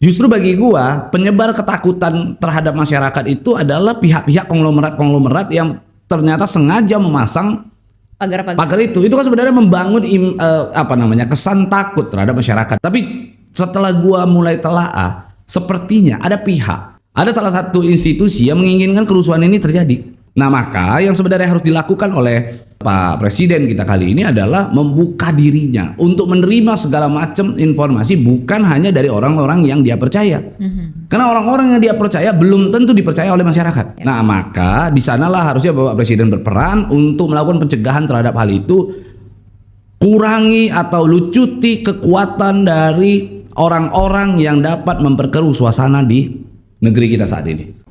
Justru bagi gua penyebar ketakutan terhadap masyarakat itu adalah pihak-pihak konglomerat yang ternyata sengaja memasang pagar itu. Itu kan sebenarnya membangun kesan takut terhadap masyarakat. Tapi setelah gua mulai telaah, sepertinya ada salah satu institusi yang menginginkan kerusuhan ini terjadi. Nah, maka yang sebenarnya harus dilakukan oleh Pak Presiden kita kali ini adalah membuka dirinya untuk menerima segala macam informasi, bukan hanya dari orang-orang yang dia percaya. Karena orang-orang yang dia percaya belum tentu dipercaya oleh masyarakat. Nah, maka di sanalah harusnya Bapak Presiden berperan untuk melakukan pencegahan terhadap hal itu. Kurangi atau lucuti kekuatan dari orang-orang yang dapat memperkeruh suasana di negeri kita saat ini.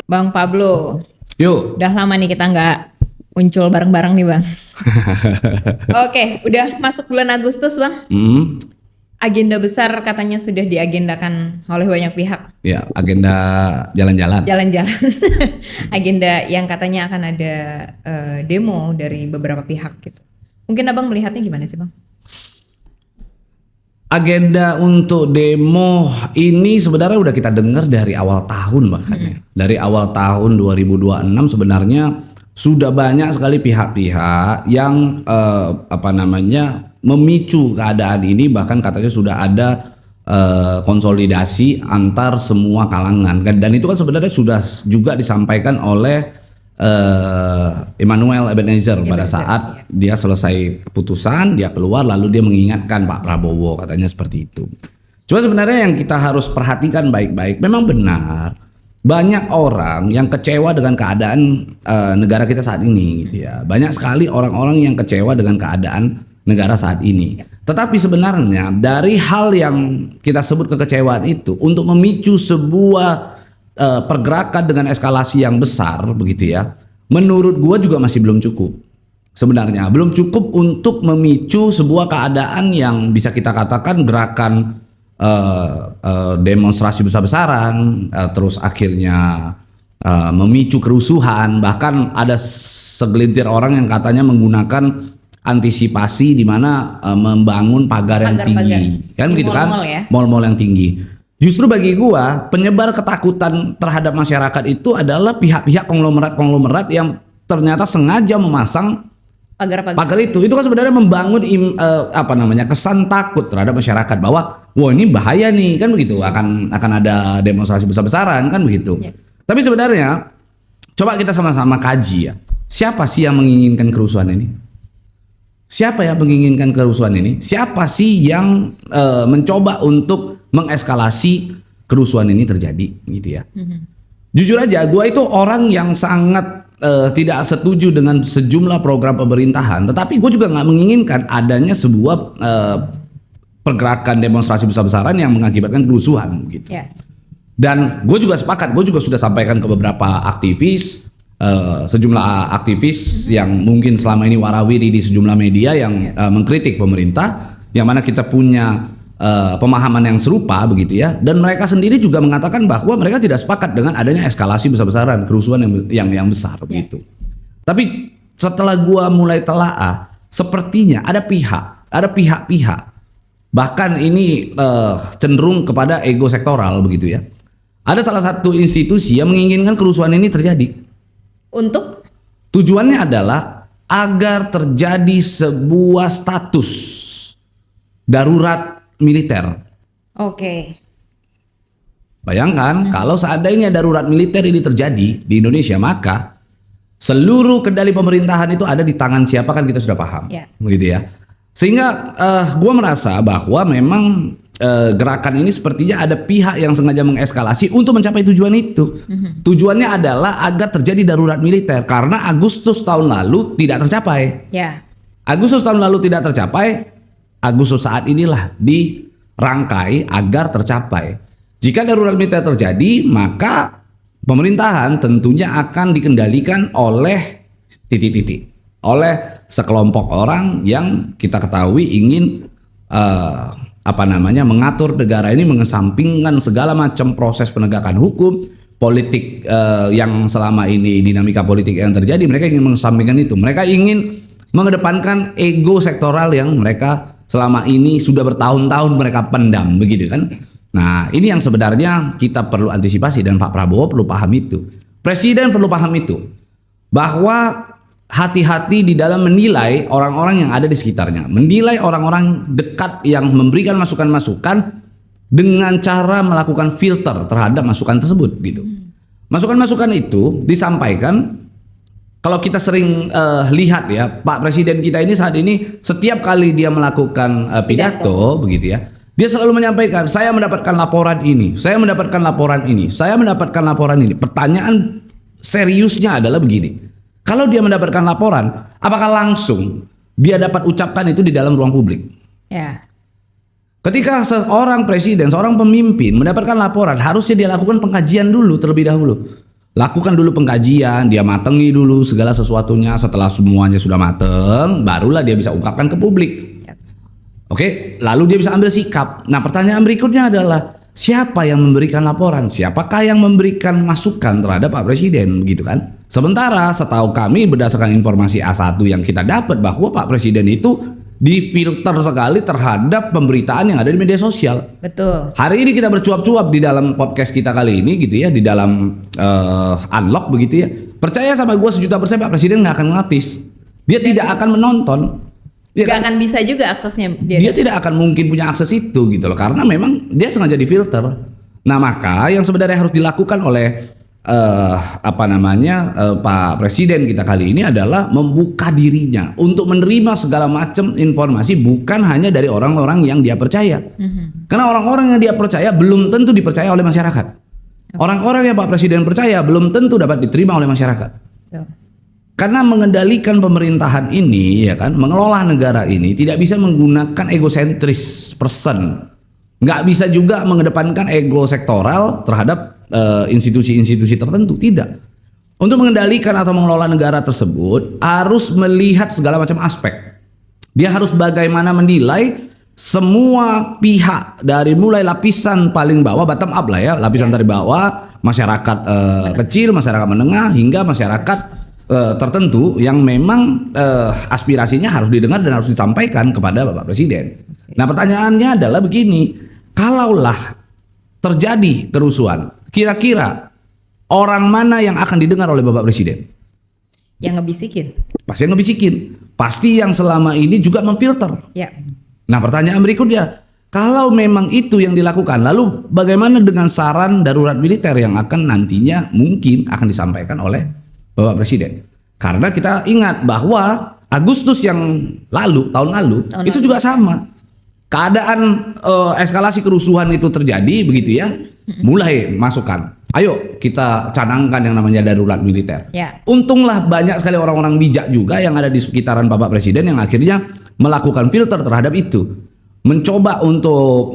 Bang Pablo, yuk. Udah lama nih kita nggak muncul bareng-bareng nih Bang. Oke, udah masuk bulan Agustus Bang. Agenda besar katanya sudah diagendakan oleh banyak pihak. Ya, agenda jalan-jalan. Agenda yang katanya akan ada demo dari beberapa pihak gitu. Mungkin Abang melihatnya gimana sih Bang? Agenda untuk demo ini sebenarnya udah kita dengar dari awal tahun bahkan ya. Dari awal tahun 2026 sebenarnya sudah banyak sekali pihak-pihak yang memicu keadaan ini, bahkan katanya sudah ada konsolidasi antar semua kalangan. Dan itu kan sebenarnya sudah juga disampaikan oleh Immanuel Ebenezer pada saat dia selesai keputusan, dia keluar lalu dia mengingatkan Pak Prabowo, katanya seperti itu. Cuma sebenarnya yang kita harus perhatikan baik-baik, memang benar banyak orang yang kecewa dengan keadaan negara kita saat ini gitu ya. Banyak sekali orang-orang yang kecewa dengan keadaan negara saat ini. Tetapi sebenarnya dari hal yang kita sebut kekecewaan itu untuk memicu sebuah pergerakan dengan eskalasi yang besar begitu ya, menurut gua juga masih belum cukup. Sebenarnya belum cukup untuk memicu sebuah keadaan yang bisa kita katakan gerakan demonstrasi besar-besaran, terus akhirnya memicu kerusuhan. Bahkan ada segelintir orang yang katanya menggunakan antisipasi di mana membangun pagar yang tinggi, kan begitu kan, mal-mal yang tinggi. Justru bagi gua penyebar ketakutan terhadap masyarakat itu adalah pihak-pihak konglomerat yang ternyata sengaja memasang pagar itu. Itu kan sebenarnya membangun kesan takut terhadap masyarakat bahwa wah ini bahaya nih, kan begitu, akan ada demonstrasi besar-besaran, kan begitu. Tapi sebenarnya coba kita sama-sama kaji ya, siapa sih yang menginginkan kerusuhan ini? Siapa yang menginginkan kerusuhan ini? Siapa sih yang mencoba untuk mengeskalasi kerusuhan ini terjadi gitu ya? Jujur aja, gue itu orang yang sangat tidak setuju dengan sejumlah program pemerintahan, tetapi gue juga nggak menginginkan adanya sebuah pergerakan demonstrasi besar-besaran yang mengakibatkan kerusuhan gitu. Dan gue juga sepakat, gue juga sudah sampaikan ke beberapa aktivis, sejumlah aktivis yang mungkin selama ini warawiri di sejumlah media yang mengkritik pemerintah, yang mana kita punya pemahaman yang serupa begitu ya, dan mereka sendiri juga mengatakan bahwa mereka tidak sepakat dengan adanya eskalasi besar-besaran kerusuhan yang besar begitu. Tapi setelah gua mulai telaah, sepertinya ada pihak-pihak bahkan ini cenderung kepada ego sektoral begitu ya. Ada salah satu institusi yang menginginkan kerusuhan ini terjadi. Untuk tujuannya adalah agar terjadi sebuah status darurat militer. Bayangkan kalau seandainya darurat militer ini terjadi di Indonesia, maka seluruh kendali pemerintahan itu ada di tangan siapa, kan kita sudah paham, begitu ya. Sehingga gue merasa bahwa memang gerakan ini sepertinya ada pihak yang sengaja mengeskalasi untuk mencapai tujuan itu. Tujuannya adalah agar terjadi darurat militer karena Agustus tahun lalu tidak tercapai. Agustus tahun lalu tidak tercapai. Agustus saat inilah dirangkai agar tercapai. Jika darurat militer terjadi, maka pemerintahan tentunya akan dikendalikan oleh oleh sekelompok orang yang kita ketahui ingin mengatur negara ini, mengesampingkan segala macam proses penegakan hukum, politik yang selama ini dinamika politik yang terjadi. Mereka ingin mengesampingkan itu. Mereka ingin mengedepankan ego sektoral yang mereka selama ini sudah bertahun-tahun mereka pendam, begitu kan? Nah, ini yang sebenarnya kita perlu antisipasi dan Pak Prabowo perlu paham itu. Presiden perlu paham itu. Bahwa hati-hati di dalam menilai orang-orang yang ada di sekitarnya, menilai orang-orang dekat yang memberikan masukan-masukan dengan cara melakukan filter terhadap masukan tersebut gitu. Masukan-masukan itu disampaikan, kalau kita sering lihat ya, Pak Presiden kita ini saat ini setiap kali dia melakukan pidato begitu ya, dia selalu menyampaikan, saya mendapatkan laporan ini, saya mendapatkan laporan ini, saya mendapatkan laporan ini. Pertanyaan seriusnya adalah begini. Kalau dia mendapatkan laporan, apakah langsung dia dapat ucapkan itu di dalam ruang publik? Ya. Ketika seorang presiden, seorang pemimpin mendapatkan laporan, harusnya dia lakukan pengkajian dulu terlebih dahulu. Lakukan dulu pengkajian, dia matengi dulu segala sesuatunya. Setelah semuanya sudah mateng, barulah dia bisa ungkapkan ke publik. Oke, lalu dia bisa ambil sikap. Nah, pertanyaan berikutnya adalah, siapa yang memberikan laporan? Siapakah yang memberikan masukan terhadap Pak Presiden, begitu kan? Sementara setahu kami berdasarkan informasi A1 yang kita dapat bahwa Pak Presiden itu difilter sekali terhadap pemberitaan yang ada di media sosial. Betul. Hari ini kita bercuap-cuap di dalam podcast kita kali ini gitu ya, di dalam unlock begitu ya. Percaya sama gue 1.000.000% Pak Presiden nggak akan notice. Dia tidak akan menonton. Gak akan bisa juga aksesnya dia tidak akan mungkin punya akses itu gitu loh, karena memang dia sengaja difilter. Nah, maka yang sebenarnya harus dilakukan oleh Pak Presiden kita kali ini adalah membuka dirinya untuk menerima segala macam informasi, bukan hanya dari orang-orang yang dia percaya. Karena orang-orang yang dia percaya belum tentu dipercaya oleh masyarakat. Orang-orang yang Pak Presiden percaya belum tentu dapat diterima oleh masyarakat. Karena mengendalikan pemerintahan ini, ya kan, mengelola negara ini tidak bisa menggunakan egosentris person, nggak bisa juga mengedepankan ego sektoral terhadap institusi-institusi tertentu, tidak. Untuk mengendalikan atau mengelola negara tersebut harus melihat segala macam aspek. Dia harus bagaimana menilai semua pihak dari mulai lapisan paling bawah, bottom up lah ya, lapisan dari bawah, masyarakat kecil, masyarakat menengah, hingga masyarakat tertentu yang memang aspirasinya harus didengar dan harus disampaikan kepada Bapak Presiden. Nah, pertanyaannya adalah begini, kalaulah terjadi kerusuhan, kira-kira orang mana yang akan didengar oleh Bapak Presiden? Yang ngebisikin. Pasti yang ngebisikin. Pasti yang selama ini juga memfilter. Ya. Nah, pertanyaan berikutnya, kalau memang itu yang dilakukan, lalu bagaimana dengan saran darurat militer yang akan nantinya mungkin akan disampaikan oleh Bapak Presiden? Karena kita ingat bahwa Agustus yang lalu, tahun lalu, itu juga sama. Keadaan eskalasi kerusuhan itu terjadi begitu ya, mulai masukan, ayo kita canangkan yang namanya darurat militer. Ya. Untunglah banyak sekali orang-orang bijak juga yang ada di sekitaran Bapak Presiden yang akhirnya melakukan filter terhadap itu, mencoba untuk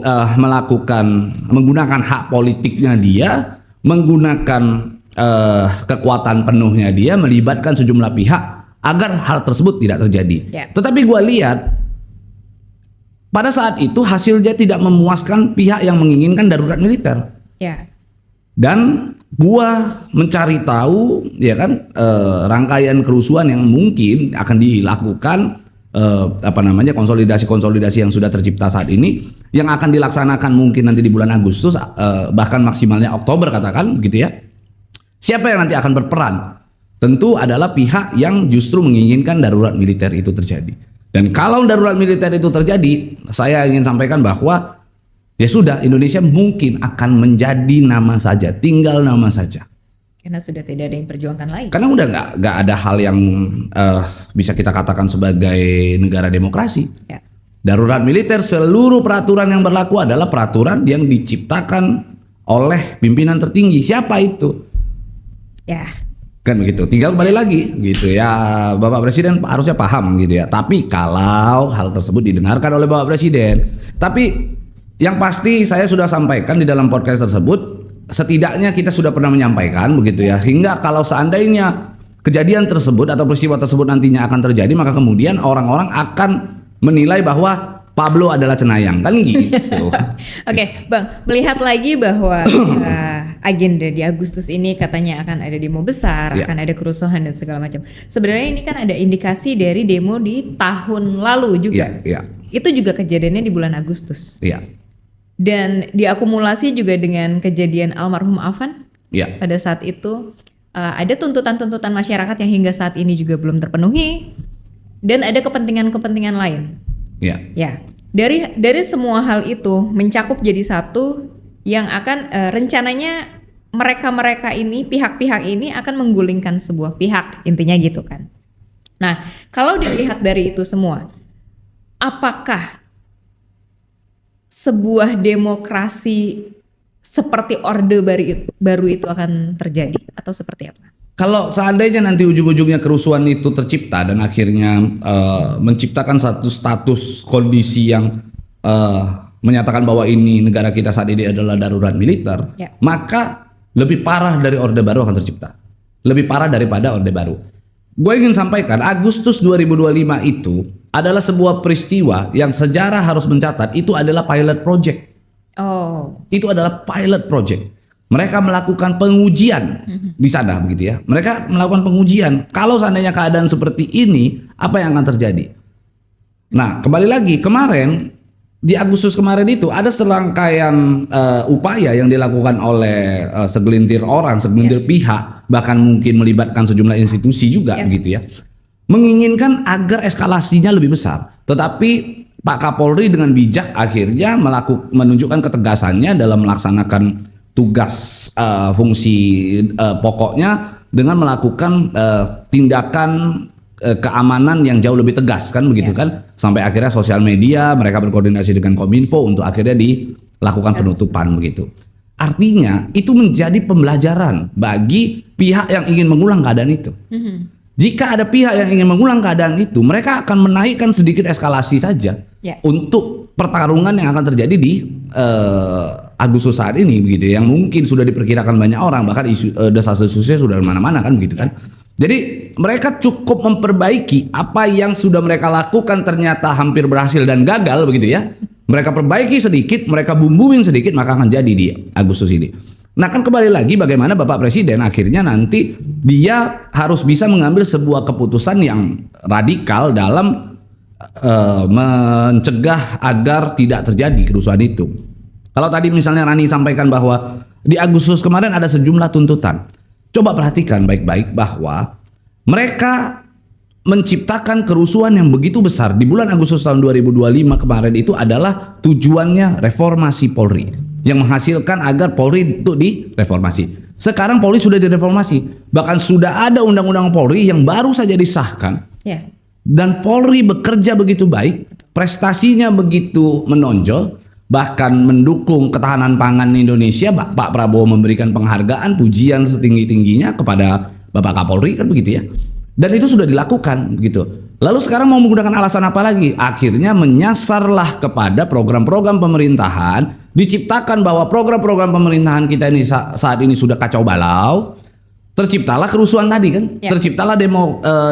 menggunakan hak politiknya dia, menggunakan kekuatan penuhnya dia, melibatkan sejumlah pihak agar hal tersebut tidak terjadi. Ya. Tetapi gue lihat pada saat itu hasilnya tidak memuaskan pihak yang menginginkan darurat militer. Ya. Dan gua mencari tahu ya kan rangkaian kerusuhan yang mungkin akan dilakukan, konsolidasi yang sudah tercipta saat ini yang akan dilaksanakan mungkin nanti di bulan Agustus, bahkan maksimalnya Oktober katakan begitu ya. Siapa yang nanti akan berperan? Tentu adalah pihak yang justru menginginkan darurat militer itu terjadi. Dan kalau darurat militer itu terjadi, saya ingin sampaikan bahwa ya sudah, Indonesia mungkin akan menjadi nama saja, tinggal nama saja. Karena sudah tidak ada yang perjuangkan lagi. Karena udah nggak ada hal yang bisa kita katakan sebagai negara demokrasi. Ya. Darurat militer, seluruh peraturan yang berlaku adalah peraturan yang diciptakan oleh pimpinan tertinggi. Siapa itu? Ya. Kan begitu, tinggal kembali lagi gitu ya, Bapak Presiden harusnya paham gitu ya. Tapi kalau hal tersebut didengarkan oleh Bapak Presiden, tapi yang pasti saya sudah sampaikan di dalam podcast tersebut, setidaknya kita sudah pernah menyampaikan begitu ya, hingga kalau seandainya kejadian tersebut atau peristiwa tersebut nantinya akan terjadi, maka kemudian orang-orang akan menilai bahwa Pablo adalah cenayang kan gitu. Oke, Bang, melihat lagi bahwa agenda di Agustus ini katanya akan ada demo besar, Ya. akan ada kerusuhan dan segala macam. Sebenarnya ini kan ada indikasi dari demo di tahun lalu juga. Iya, Itu juga kejadiannya di bulan Agustus. iya, Dan diakumulasi juga dengan kejadian almarhum Afan iya. pada saat itu. Ada tuntutan-tuntutan masyarakat yang hingga saat ini juga belum terpenuhi. Dan ada kepentingan-kepentingan lain. Iya. Ya, dari semua hal itu mencakup jadi satu yang akan rencananya mereka ini pihak-pihak ini akan menggulingkan sebuah pihak, intinya gitu kan. Nah, kalau dilihat dari itu semua, apakah sebuah demokrasi seperti Orde Baru itu akan terjadi atau seperti apa? Kalau seandainya nanti ujung-ujungnya kerusuhan itu tercipta dan akhirnya menciptakan satu status kondisi yang menyatakan bahwa ini negara kita saat ini adalah darurat militer, Ya. maka lebih parah dari Orde Baru akan tercipta. Lebih parah daripada Orde Baru. Gue ingin sampaikan Agustus 2025 itu adalah sebuah peristiwa yang sejarah harus mencatat itu adalah pilot project. Oh, Itu adalah pilot project. Mereka melakukan pengujian di sana begitu ya. Mereka melakukan pengujian. Kalau seandainya keadaan seperti ini, apa yang akan terjadi? Nah, kembali lagi kemarin di Agustus kemarin itu ada serangkaian upaya yang dilakukan oleh segelintir orang, segelintir pihak, bahkan mungkin melibatkan sejumlah institusi juga begitu ya. Menginginkan agar eskalasinya lebih besar. Tetapi Pak Kapolri dengan bijak akhirnya menunjukkan ketegasannya dalam melaksanakan tugas fungsi pokoknya dengan melakukan tindakan keamanan yang jauh lebih tegas kan begitu kan, sampai akhirnya sosial media mereka berkoordinasi dengan Kominfo untuk akhirnya dilakukan penutupan begitu. Artinya itu menjadi pembelajaran bagi pihak yang ingin mengulang keadaan itu. Jika ada pihak yang ingin mengulang keadaan itu, mereka akan menaikkan sedikit eskalasi saja untuk pertarungan yang akan terjadi di Agustus saat ini begitu, yang mungkin sudah diperkirakan banyak orang, bahkan desas-desusnya sudah mana-mana kan begitu kan. Jadi mereka cukup memperbaiki apa yang sudah mereka lakukan ternyata hampir berhasil dan gagal begitu ya. Mereka perbaiki sedikit, mereka bumbuin sedikit, maka akan jadi di Agustus ini. Nah kan kembali lagi bagaimana Bapak Presiden akhirnya nanti dia harus bisa mengambil sebuah keputusan yang radikal dalam mencegah agar tidak terjadi kerusuhan itu. Kalau tadi misalnya Rani sampaikan bahwa di Agustus kemarin ada sejumlah tuntutan. Coba perhatikan baik-baik bahwa mereka menciptakan kerusuhan yang begitu besar di bulan Agustus tahun 2025 kemarin itu adalah tujuannya reformasi Polri, yang menghasilkan agar Polri itu direformasi. Sekarang Polri sudah direformasi, bahkan sudah ada undang-undang Polri yang baru saja disahkan. Dan Polri bekerja begitu baik, prestasinya begitu menonjol, bahkan mendukung ketahanan pangan Indonesia. Pak Prabowo memberikan penghargaan, pujian setinggi-tingginya kepada Bapak Kapolri kan begitu ya. Dan itu sudah dilakukan begitu. Lalu sekarang mau menggunakan alasan apa lagi? Akhirnya menyasarlah kepada program-program pemerintahan, diciptakan bahwa program-program pemerintahan kita ini saat ini sudah kacau balau. Terciptalah kerusuhan tadi kan, terciptalah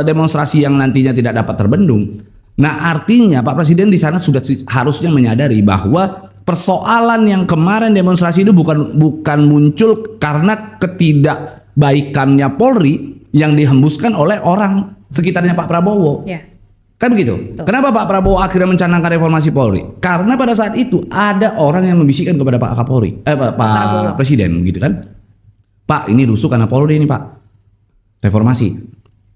demonstrasi yang nantinya tidak dapat terbendung. Nah artinya Pak Presiden di sana sudah harusnya menyadari bahwa persoalan yang kemarin demonstrasi itu bukan muncul karena ketidakbaikannya Polri yang dihembuskan oleh orang sekitarnya Pak Prabowo. Kan begitu. Betul. Kenapa Pak Prabowo akhirnya mencanangkan reformasi Polri? Karena pada saat itu ada orang yang membisikkan kepada Pak Kapolri, Pak Presiden gitu kan. Pak, ini rusuh karena Polri ini Pak. Reformasi.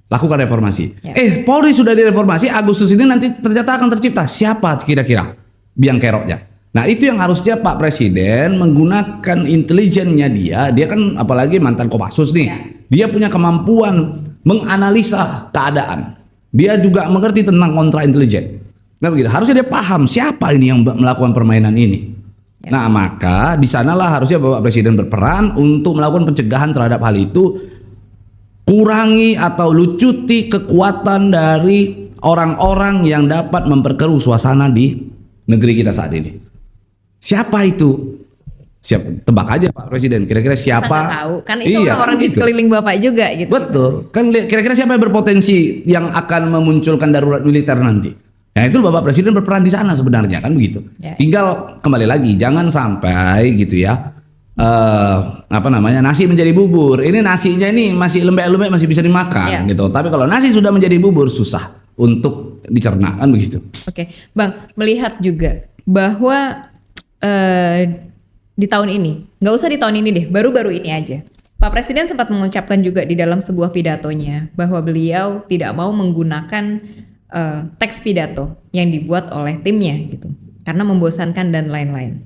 Lakukan reformasi. Polri sudah direformasi, Agustus ini nanti ternyata akan tercipta. Siapa kira-kira biang keroknya? Nah itu yang harusnya Pak Presiden menggunakan intelijennya dia kan apalagi mantan Kopassus nih. Dia punya kemampuan menganalisa keadaan. Dia juga mengerti tentang kontra intelijen. Nah begitu. Harusnya dia paham siapa ini yang melakukan permainan ini. Nah maka di sanalah harusnya Bapak Presiden berperan untuk melakukan pencegahan terhadap hal itu, kurangi atau lucuti kekuatan dari orang-orang yang dapat memperkeruh suasana di negeri kita saat ini. Siapa itu? Tebak aja Pak Presiden. Kira-kira siapa? Saya nggak tahu. Kan itu orang-orang di sekeliling Bapak juga gitu. Betul. Kan kira-kira siapa yang berpotensi yang akan memunculkan darurat militer nanti? Nah itu Bapak Presiden berperan di sana sebenarnya kan begitu. Ya. Tinggal kembali lagi jangan sampai gitu ya nasi menjadi bubur. Ini nasinya ini masih lembek-lembek masih bisa dimakan gitu. Tapi kalau nasi sudah menjadi bubur susah untuk dicerna kan begitu. Oke, Bang, melihat juga bahwa di tahun ini, nggak usah di tahun ini deh, baru-baru ini aja. Pak Presiden sempat mengucapkan juga di dalam sebuah pidatonya bahwa beliau tidak mau menggunakan teks pidato yang dibuat oleh timnya gitu, karena membosankan dan lain-lain.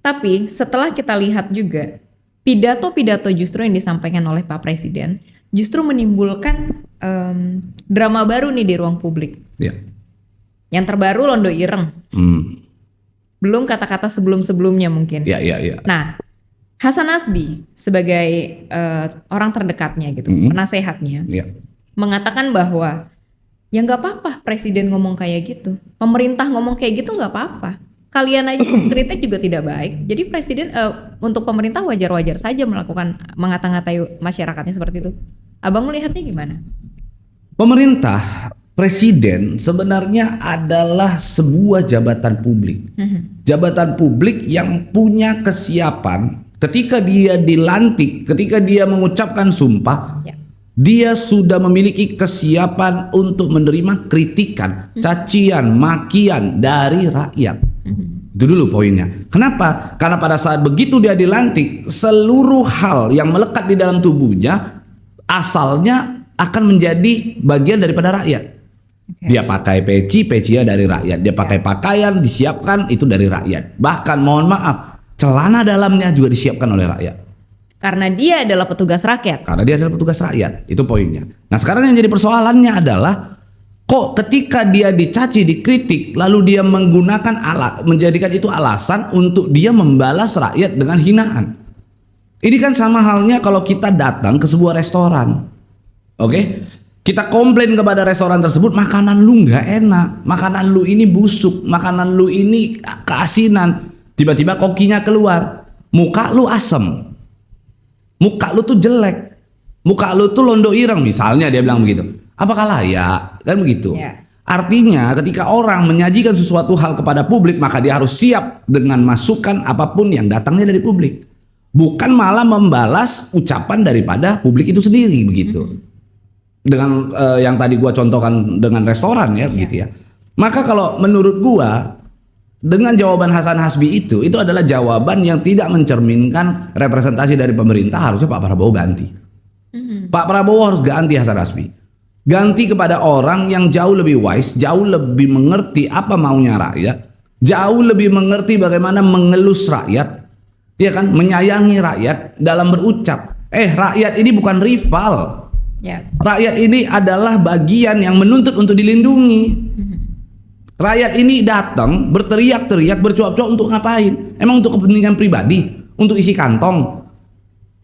Tapi setelah kita lihat juga pidato-pidato justru yang disampaikan oleh Pak Presiden justru menimbulkan drama baru nih di ruang publik. Ya. Yang terbaru Londo Ireng. Belum kata-kata sebelum-sebelumnya mungkin. Ya. Nah, Hasan Hasbi sebagai orang terdekatnya gitu, penasehatnya, mengatakan bahwa ya nggak apa-apa Presiden ngomong kayak gitu, pemerintah ngomong kayak gitu nggak apa-apa. Kalian aja kritik juga tidak baik. Jadi Presiden untuk pemerintah wajar-wajar saja melakukan mengata-ngatai masyarakatnya seperti itu. Abang melihatnya gimana? Pemerintah, Presiden sebenarnya adalah sebuah jabatan publik. Jabatan publik yang punya kesiapan ketika dia dilantik, ketika dia mengucapkan sumpah, dia sudah memiliki kesiapan untuk menerima kritikan, cacian, makian dari rakyat. Itu dulu poinnya. Kenapa? Karena pada saat begitu dia dilantik, seluruh hal yang melekat di dalam tubuhnya asalnya akan menjadi bagian daripada rakyat. Dia pakai peci-pecinya dari rakyat. Dia pakai pakaian disiapkan itu dari rakyat. Bahkan mohon maaf, celana dalamnya juga disiapkan oleh rakyat. Karena dia adalah petugas rakyat. Karena dia adalah petugas rakyat. Itu poinnya. Nah sekarang yang jadi persoalannya adalah kok ketika dia dicaci, dikritik, lalu dia menggunakan menjadikan itu alasan untuk dia membalas rakyat dengan hinaan. Ini kan sama halnya kalau kita datang ke sebuah restoran. Oke? Kita komplain kepada restoran tersebut, makanan lu nggak enak, makanan lu ini busuk, makanan lu ini keasinan. Tiba-tiba kokinya keluar, muka lu asem, muka lu tuh jelek, muka lu tuh londo ireng misalnya dia bilang begitu. Apakah layak? Kan begitu. Artinya ketika orang menyajikan sesuatu hal kepada publik, maka dia harus siap dengan masukan apapun yang datangnya dari publik. Bukan malah membalas ucapan daripada publik itu sendiri begitu. Dengan yang tadi gua contohkan dengan restoran ya begitu ya. Maka kalau menurut gua dengan jawaban Hasan Hasbi itu adalah jawaban yang tidak mencerminkan representasi dari pemerintah. Harusnya Pak Prabowo ganti. Pak Prabowo harus ganti Hasan Hasbi. Ganti kepada orang yang jauh lebih wise, jauh lebih mengerti apa maunya rakyat, jauh lebih mengerti bagaimana mengelus rakyat, ya kan, menyayangi rakyat dalam berucap. Rakyat ini bukan rival. Rakyat ini adalah bagian yang menuntut untuk dilindungi. Rakyat ini datang berteriak-teriak, bercuap-cuap untuk ngapain? Emang untuk kepentingan pribadi? Untuk isi kantong?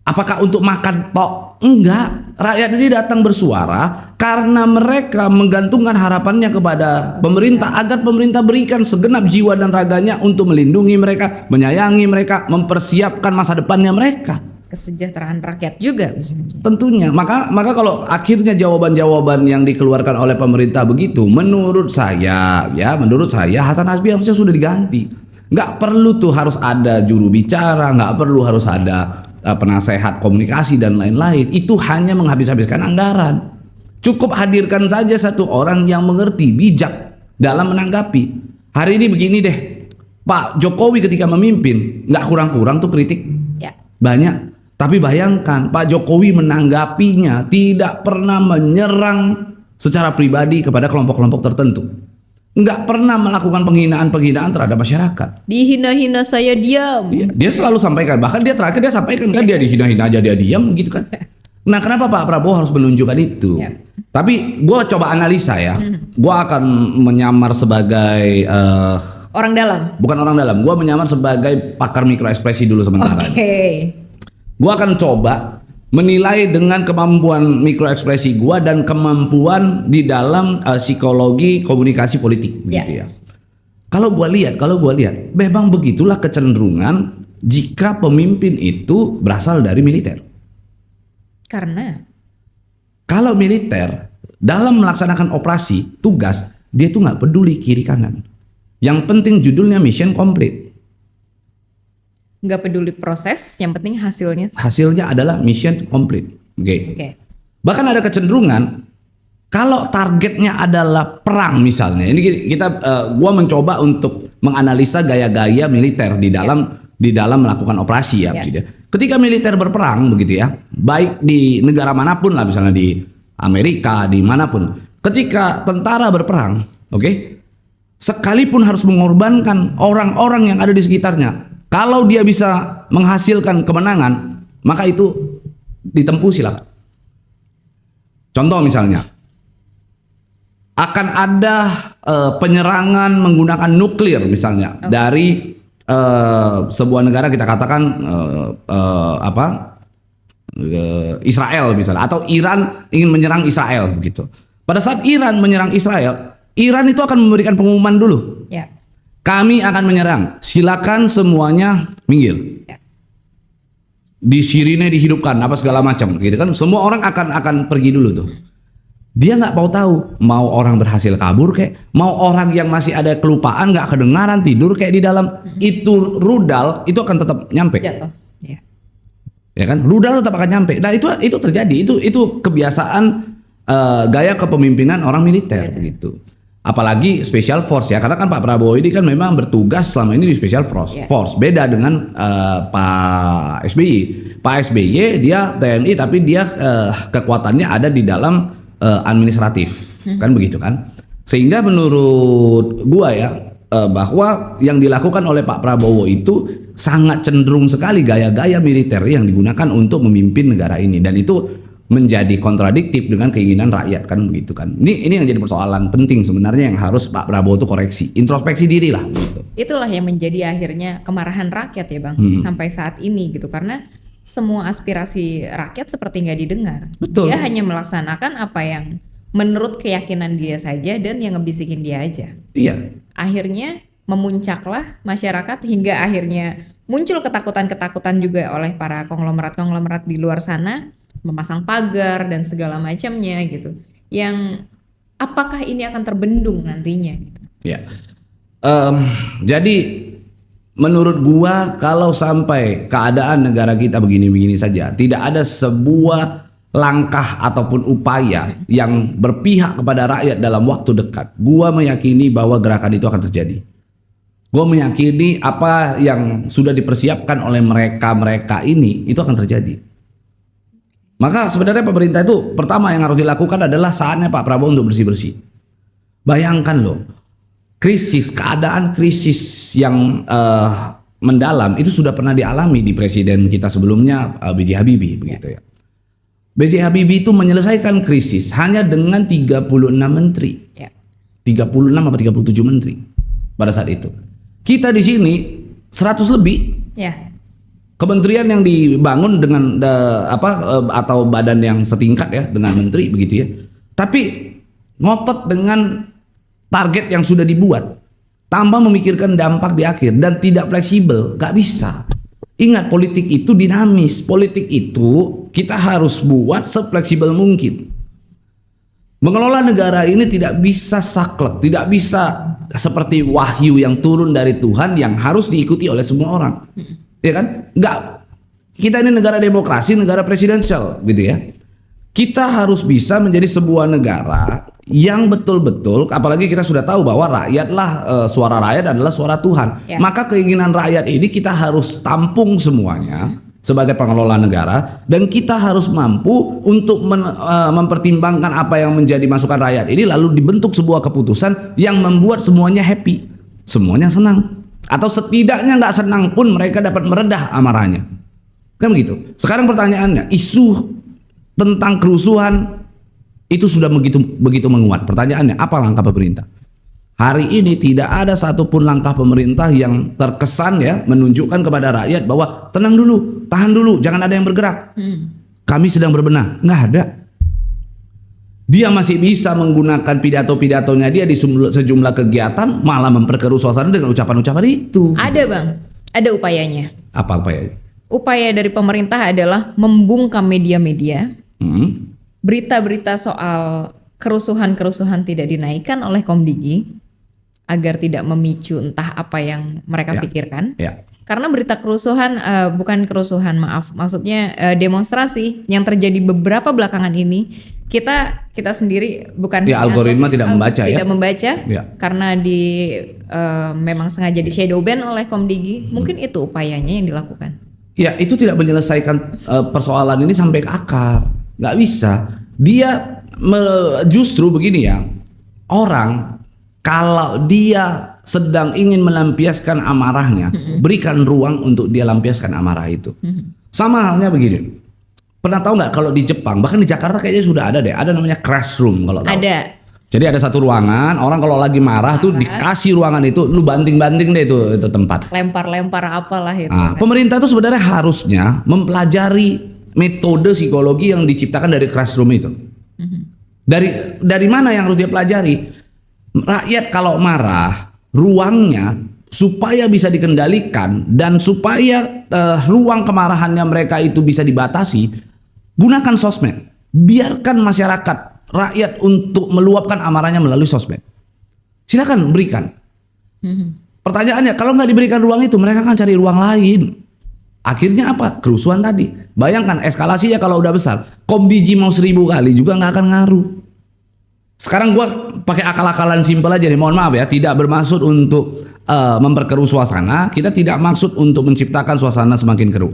Apakah untuk makan tok? Enggak. Rakyat ini datang bersuara karena mereka menggantungkan harapannya kepada pemerintah agar pemerintah berikan segenap jiwa dan raganya untuk melindungi mereka, menyayangi mereka, mempersiapkan masa depannya mereka. Kesejahteraan rakyat juga tentunya. Maka kalau akhirnya jawaban-jawaban yang dikeluarkan oleh pemerintah begitu, menurut saya Hasan Hasbi harusnya sudah diganti. Nggak perlu tuh harus ada juru bicara, nggak perlu harus ada penasehat komunikasi dan lain-lain. Itu hanya menghabis-habiskan anggaran. Cukup hadirkan saja satu orang yang mengerti, bijak dalam menanggapi. Hari ini begini deh, Pak Jokowi ketika memimpin nggak kurang-kurang tuh kritik banyak. Tapi bayangkan Pak Jokowi menanggapinya tidak pernah menyerang secara pribadi kepada kelompok-kelompok tertentu. Nggak pernah melakukan penghinaan-penghinaan terhadap masyarakat. Dihina-hina saya diam. Dia selalu sampaikan, bahkan dia terakhir dia sampaikan kan dia dihina-hina aja dia diam gitu kan. Nah kenapa Pak Prabowo harus menunjukkan itu? Tapi gue coba analisa ya. Gue akan menyamar sebagai orang dalam. Bukan orang dalam, gue menyamar sebagai pakar mikroekspresi dulu sementara. Gue akan coba menilai dengan kemampuan mikroekspresi gue dan kemampuan di dalam psikologi komunikasi politik begitu ya. Kalau gue lihat, memang begitulah kecenderungan jika pemimpin itu berasal dari militer. Karena kalau militer dalam melaksanakan operasi tugas dia tuh nggak peduli kiri kanan. Yang penting judulnya mission complete. Nggak peduli proses, yang penting hasilnya. Hasilnya adalah mission complete. Oke. Oke. Bahkan ada kecenderungan kalau targetnya adalah perang misalnya. Ini gua mencoba untuk menganalisa gaya-gaya militer di dalam melakukan operasi ya. Begitu ya. Ketika militer berperang begitu ya, baik di negara manapun lah, misalnya di Amerika, di manapun. Ketika tentara berperang, oke, sekalipun harus mengorbankan orang-orang yang ada di sekitarnya, kalau dia bisa menghasilkan kemenangan, maka itu ditempuh, silakan. Contoh misalnya, akan ada penyerangan menggunakan nuklir misalnya dari sebuah negara, kita katakan Israel misalnya, atau Iran ingin menyerang Israel begitu. Pada saat Iran menyerang Israel, Iran itu akan memberikan pengumuman dulu. Ya. Kami akan menyerang, silakan semuanya minggir. Ya. Di sirine dihidupkan, apa segala macam, gitu kan? Semua orang akan pergi dulu tuh. Dia nggak mau tahu, mau orang berhasil kabur kayak, mau orang yang masih ada kelupaan, nggak kedengaran, tidur kayak di dalam, itu rudal itu akan tetap nyampe. Jatuh. Ya. Ya kan, rudal tetap akan nyampe. Nah itu terjadi, itu kebiasaan gaya kepemimpinan orang militer gitu. Apalagi special force ya, karena kan Pak Prabowo ini kan memang bertugas selama ini di special force. Beda dengan Pak SBY. Pak SBY dia TNI tapi dia kekuatannya ada di dalam administratif, kan begitu kan. Sehingga menurut gua ya, bahwa yang dilakukan oleh Pak Prabowo itu sangat cenderung sekali gaya-gaya militer yang digunakan untuk memimpin negara ini, dan itu menjadi kontradiktif dengan keinginan rakyat, kan begitu kan. Ini yang jadi persoalan penting sebenarnya yang harus Pak Prabowo itu koreksi, introspeksi diri lah gitu. Itulah yang menjadi akhirnya kemarahan rakyat ya Bang, sampai saat ini gitu, karena semua aspirasi rakyat seperti nggak didengar. Betul. Dia hanya melaksanakan apa yang menurut keyakinan dia saja dan yang ngebisikin dia aja. Iya. Akhirnya memuncaklah masyarakat hingga akhirnya muncul ketakutan-ketakutan juga oleh para konglomerat-konglomerat di luar sana, memasang pagar dan segala macamnya gitu. Yang apakah ini akan terbendung nantinya gitu. Ya. Jadi menurut gua kalau sampai keadaan negara kita begini-begini saja, tidak ada sebuah langkah ataupun upaya yang berpihak kepada rakyat dalam waktu dekat, gua meyakini bahwa gerakan itu akan terjadi. Gua meyakini apa yang sudah dipersiapkan oleh mereka ini itu akan terjadi. Maka sebenarnya pemerintah itu pertama yang harus dilakukan adalah saatnya Pak Prabowo untuk bersih-bersih. Bayangkan loh, keadaan krisis yang mendalam itu sudah pernah dialami di presiden kita sebelumnya, B.J. Habibie begitu ya. B.J. Habibie itu menyelesaikan krisis hanya dengan 36 menteri. Ya. 36 atau 37 menteri pada saat itu. Kita di sini 100 lebih. Ya. Kementerian yang dibangun dengan atau badan yang setingkat ya dengan menteri begitu ya. Tapi ngotot dengan target yang sudah dibuat, tanpa memikirkan dampak di akhir dan tidak fleksibel, gak bisa. Ingat, politik itu dinamis. Politik itu kita harus buat sefleksibel mungkin. Mengelola negara ini tidak bisa saklek, tidak bisa seperti wahyu yang turun dari Tuhan yang harus diikuti oleh semua orang. Ya kan? Enggak. Kita ini negara demokrasi, negara presidensial gitu ya. Kita harus bisa menjadi sebuah negara yang betul-betul, apalagi kita sudah tahu bahwa rakyatlah, suara rakyat adalah suara Tuhan. Ya. Maka keinginan rakyat ini kita harus tampung semuanya sebagai pengelola negara, dan kita harus mampu untuk mempertimbangkan apa yang menjadi masukan rakyat ini, lalu dibentuk sebuah keputusan yang membuat semuanya happy, semuanya senang. Atau setidaknya nggak senang pun mereka dapat meredah amarahnya, kan begitu. Sekarang pertanyaannya, isu tentang kerusuhan itu sudah begitu menguat. Pertanyaannya, apa langkah pemerintah? Hari ini tidak ada satupun langkah pemerintah yang terkesan ya menunjukkan kepada rakyat bahwa tenang dulu, tahan dulu, jangan ada yang bergerak. Kami sedang berbenah, nggak ada. Dia masih bisa menggunakan pidato-pidatonya dia di sejumlah kegiatan, malah memperkeruh suasana dengan ucapan-ucapan itu. Ada Bang, ada upayanya. Apa upayanya? Upaya dari pemerintah adalah membungkam media-media, berita-berita soal kerusuhan-kerusuhan tidak dinaikkan oleh Komdigi agar tidak memicu entah apa yang mereka Ya. pikirkan. Ya. Karena berita kerusuhan, bukan kerusuhan, maaf, maksudnya demonstrasi yang terjadi beberapa belakangan ini, kita sendiri bukan Ya, algoritma tidak membaca ya. tidak membaca, Ya. karena memang sengaja di shadow ban oleh Komdigi. Mungkin itu upayanya yang dilakukan. Ya, itu tidak menyelesaikan persoalan ini sampai ke akar. Nggak bisa. Dia justru begini ya. Orang kalau dia sedang ingin melampiaskan amarahnya, berikan ruang untuk dia lampiaskan amarah itu. Sama halnya begini. Pernah tahu nggak kalau di Jepang, bahkan di Jakarta kayaknya sudah ada deh, ada namanya crash room kalau tahu. Ada. Jadi ada satu ruangan, orang kalau lagi marah tuh dikasih ruangan itu, lu banting-banting deh itu tempat. Lempar-lempar apalah itu. Nah, pemerintah itu sebenarnya harusnya mempelajari metode psikologi yang diciptakan dari crash room itu. Dari mana yang harus dia pelajari? Rakyat kalau marah, ruangnya supaya bisa dikendalikan dan supaya ruang kemarahannya mereka itu bisa dibatasi, gunakan sosmed. Biarkan masyarakat, rakyat untuk meluapkan amarahnya melalui sosmed. Silakan berikan. Pertanyaannya, kalau nggak diberikan ruang itu, mereka akan cari ruang lain. Akhirnya apa? Kerusuhan tadi. Bayangkan eskalasinya kalau udah besar. Komdigi mau 1000 kali juga nggak akan ngaruh. Sekarang gua pakai akal-akalan simpel aja nih. Mohon maaf ya, tidak bermaksud untuk memperkeruh suasana. Kita tidak maksud untuk menciptakan suasana semakin keruh.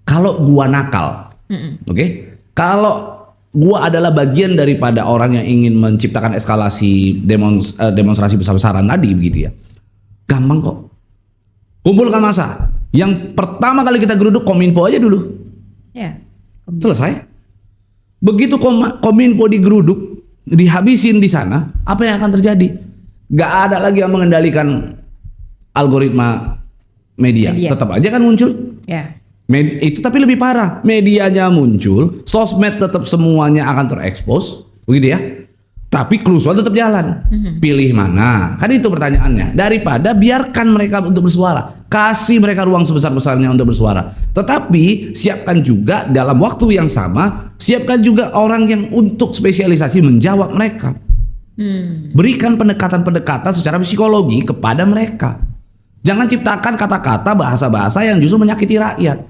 Kalau gua nakal, oke? Kalau gua adalah bagian daripada orang yang ingin menciptakan eskalasi demonstrasi besar-besaran tadi begitu ya. Gampang kok. Kumpulkan massa. Yang pertama kali kita geruduk Kominfo aja dulu. Ya. Selesai. Begitu Kominfo digeruduk, dihabisin di sana, apa yang akan terjadi? Gak ada lagi yang mengendalikan algoritma media. Tetap aja kan muncul. Ya. Itu tapi lebih parah. Medianya muncul, sosmed tetap semuanya akan terekspos, begitu ya. Tapi kerusuhan tetap jalan. Pilih mana? Kan itu pertanyaannya. Daripada biarkan mereka untuk bersuara, kasih mereka ruang sebesar-besarnya untuk bersuara. Tetapi siapkan juga dalam waktu yang sama, siapkan juga orang yang untuk spesialisasi menjawab mereka. Berikan pendekatan-pendekatan secara psikologi kepada mereka. Jangan ciptakan kata-kata, bahasa-bahasa yang justru menyakiti rakyat.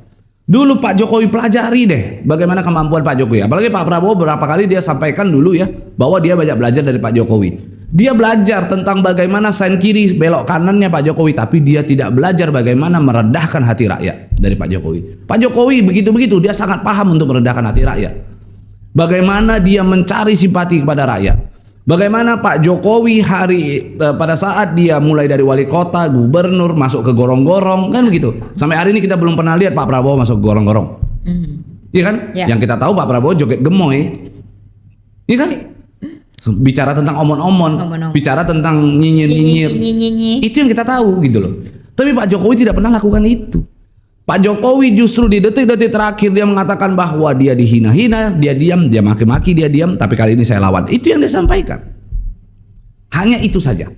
Dulu Pak Jokowi pelajari deh bagaimana kemampuan Pak Jokowi. Apalagi Pak Prabowo beberapa kali dia sampaikan dulu ya bahwa dia banyak belajar dari Pak Jokowi. Dia belajar tentang bagaimana sign kiri belok kanannya Pak Jokowi, tapi dia tidak belajar bagaimana meredahkan hati rakyat dari Pak Jokowi. Pak Jokowi begitu-begitu dia sangat paham untuk meredahkan hati rakyat. Bagaimana dia mencari simpati kepada rakyat. Bagaimana Pak Jokowi pada saat dia mulai dari wali kota, gubernur, masuk ke gorong-gorong, kan begitu. Sampai hari ini kita belum pernah lihat Pak Prabowo masuk ke gorong-gorong. Iya kan? Ya. Yang kita tahu Pak Prabowo joget gemoy. Iya kan? Bicara tentang omon-omon, bicara tentang nyinyir-nyinyir. Itu yang kita tahu gitu loh. Tapi Pak Jokowi tidak pernah lakukan itu. Pak Jokowi justru di detik-detik terakhir dia mengatakan bahwa dia dihina-hina, dia diam, dia maki-maki, dia diam, tapi kali ini saya lawan. Itu yang dia sampaikan. Hanya itu saja.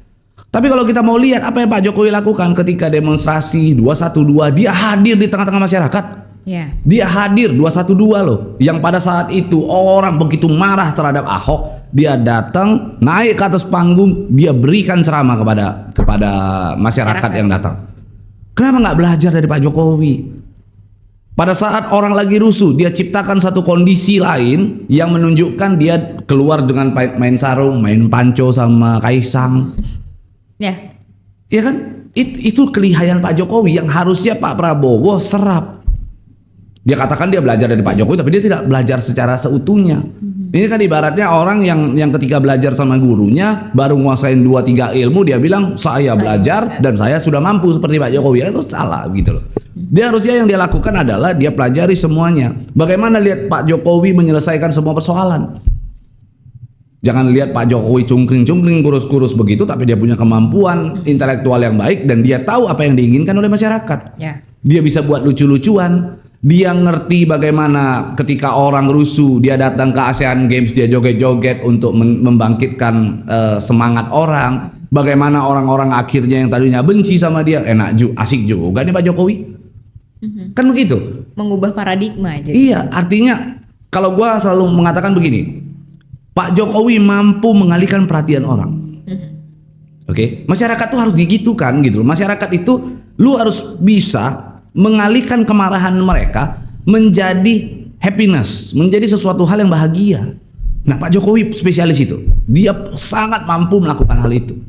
Tapi kalau kita mau lihat apa yang Pak Jokowi lakukan ketika demonstrasi 212, dia hadir di tengah-tengah masyarakat. Ya. Dia hadir 212 loh. Yang pada saat itu orang begitu marah terhadap Ahok, dia datang naik ke atas panggung, dia berikan ceramah kepada masyarakat yang datang. Kenapa nggak belajar dari Pak Jokowi? Pada saat orang lagi rusuh, dia ciptakan satu kondisi lain yang menunjukkan dia keluar dengan main sarung, main panco sama Kaisang. Ya. Ya kan? Itu kelihayan Pak Jokowi yang harusnya Pak Prabowo serap. Dia katakan dia belajar dari Pak Jokowi, tapi dia tidak belajar secara seutuhnya. Ini kan ibaratnya orang yang ketika belajar sama gurunya baru nguasain 2-3 ilmu, dia bilang saya belajar dan saya sudah mampu seperti Pak Jokowi. Itu salah gitu loh. Dia harusnya yang dia lakukan adalah dia pelajari semuanya. Bagaimana lihat Pak Jokowi menyelesaikan semua persoalan. Jangan lihat Pak Jokowi cungkring-cungkring, kurus-kurus begitu, tapi dia punya kemampuan intelektual yang baik dan dia tahu apa yang diinginkan oleh masyarakat. Ya. Dia bisa buat lucu-lucuan. Dia ngerti bagaimana ketika orang rusuh, dia datang ke ASEAN Games, dia joget-joget untuk membangkitkan semangat orang. Bagaimana orang-orang akhirnya yang tadinya benci sama dia, asik juga nih Pak Jokowi. Kan begitu. Mengubah paradigma aja. Iya, artinya kalau gua selalu mengatakan begini, Pak Jokowi mampu mengalihkan perhatian orang. Oke, masyarakat tuh harus digitukan gitu loh. Masyarakat itu lu harus bisa mengalihkan kemarahan mereka menjadi happiness, menjadi sesuatu hal yang bahagia. Nah, Pak Jokowi spesialis itu. Dia sangat mampu melakukan hal itu.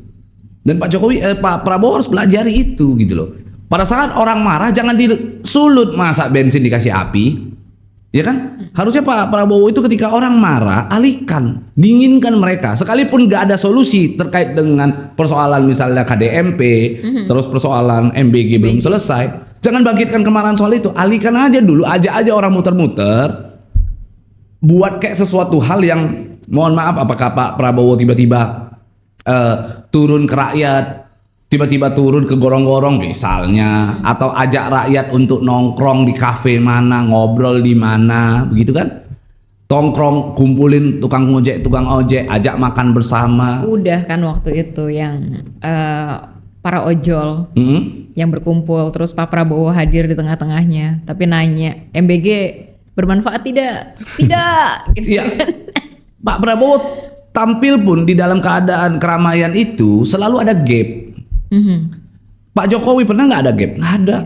Dan Pak Prabowo harus pelajari itu gitu loh. Pada saat orang marah jangan disulut, masa bensin dikasih api. Ya kan? Harusnya Pak Prabowo itu ketika orang marah, alihkan, dinginkan mereka. Sekalipun gak ada solusi terkait dengan persoalan misalnya KDMP, terus persoalan MBG belum selesai. Jangan bangkitkan kemarahan soal itu. Alihkan aja dulu, ajak aja orang muter-muter. Buat kayak sesuatu hal yang, mohon maaf, apakah Pak Prabowo tiba-tiba turun ke rakyat, tiba-tiba turun ke gorong-gorong misalnya, atau ajak rakyat untuk nongkrong di kafe mana, ngobrol di mana, begitu kan? Tongkrong, kumpulin tukang ojek, ajak makan bersama. Udah kan waktu itu yang para ojol yang berkumpul, terus Pak Prabowo hadir di tengah-tengahnya, tapi nanya, MBG bermanfaat tidak? Tidak. Gitu Ya, kan? Pak Prabowo tampil pun di dalam keadaan keramaian itu selalu ada gap. Pak Jokowi pernah nggak ada gap? Nggak ada.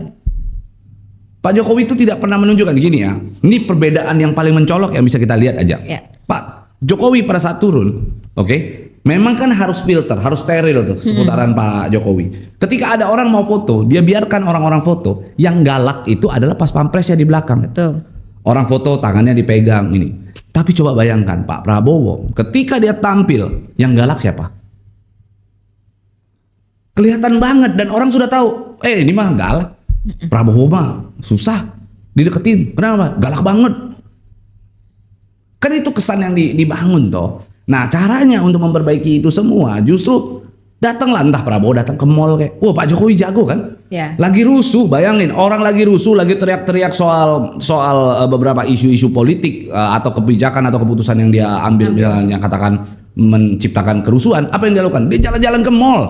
Pak Jokowi itu tidak pernah menunjukkan gini ya. Ini perbedaan yang paling mencolok yang bisa kita lihat aja. Ya. Pak Jokowi pada saat turun, oke, memang kan harus filter, harus steril tuh seputaran Pak Jokowi. Ketika ada orang mau foto, dia biarkan orang-orang foto. Yang galak itu adalah pas pampresnya di belakang. Betul. Orang foto tangannya dipegang ini. Tapi coba bayangkan Pak Prabowo ketika dia tampil, yang galak siapa? Kelihatan banget dan orang sudah tahu. Ini mah galak. Prabowo mah susah dideketin. Kenapa? Galak banget. Kan itu kesan yang dibangun toh. Nah, caranya untuk memperbaiki itu semua justru datanglah, entah Prabowo datang ke mall kayak, wah Pak Jokowi jago kan? Ya. Lagi rusuh, bayangin orang lagi rusuh, lagi teriak-teriak soal beberapa isu-isu politik atau kebijakan atau keputusan yang dia ambil, misalnya katakan menciptakan kerusuhan. Apa yang dia lakukan? Dia jalan-jalan ke mall.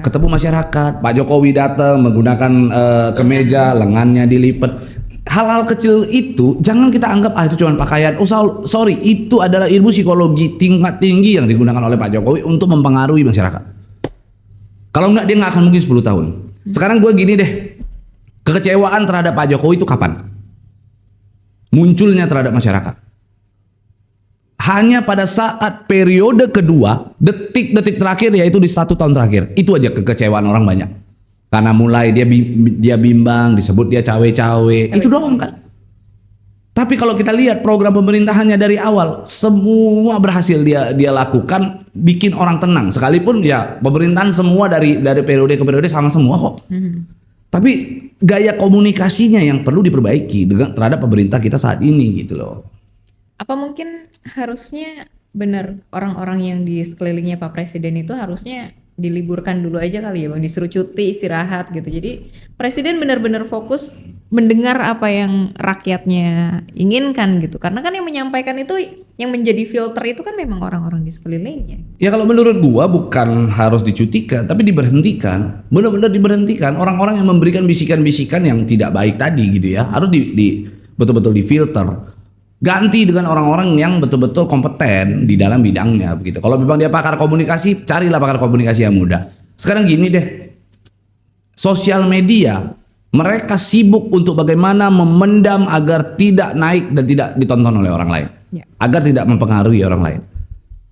Ketemu masyarakat. Pak Jokowi datang menggunakan kemeja, lengannya dilipat. Hal-hal kecil itu jangan kita anggap itu cuma pakaian. Sorry, itu adalah ilmu psikologi tingkat tinggi yang digunakan oleh Pak Jokowi untuk mempengaruhi masyarakat. Kalau enggak dia nggak akan mungkin 10 tahun. Sekarang gue gini deh, kekecewaan terhadap Pak Jokowi itu kapan munculnya terhadap masyarakat? Hanya pada saat periode kedua, detik-detik terakhir, yaitu di 1 tahun terakhir. Itu aja kekecewaan orang banyak. Karena mulai dia bimbang, disebut dia cawe-cawe, itu doang kan. Tapi kalau kita lihat program pemerintahannya dari awal, semua berhasil dia lakukan, bikin orang tenang. Sekalipun ya pemerintahan semua dari periode ke periode sama semua kok. Tapi gaya komunikasinya yang perlu diperbaiki terhadap pemerintah kita saat ini gitu loh. Apa mungkin harusnya benar orang-orang yang di sekelilingnya Pak Presiden itu harusnya diliburkan dulu aja kali ya Bang, disuruh cuti, istirahat gitu. Jadi Presiden benar-benar fokus mendengar apa yang rakyatnya inginkan gitu. Karena kan yang menyampaikan itu, yang menjadi filter itu kan memang orang-orang di sekelilingnya. Ya kalau menurut gua bukan harus dicutikan, tapi diberhentikan. Benar-benar diberhentikan orang-orang yang memberikan bisikan-bisikan yang tidak baik tadi gitu ya. Harus betul-betul difilter. Ganti dengan orang-orang yang betul-betul kompeten di dalam bidangnya begitu. Kalau memang dia pakar komunikasi, carilah pakar komunikasi yang muda. Sekarang gini deh, sosial media mereka sibuk untuk bagaimana memendam agar tidak naik dan tidak ditonton oleh orang lain, agar tidak mempengaruhi orang lain.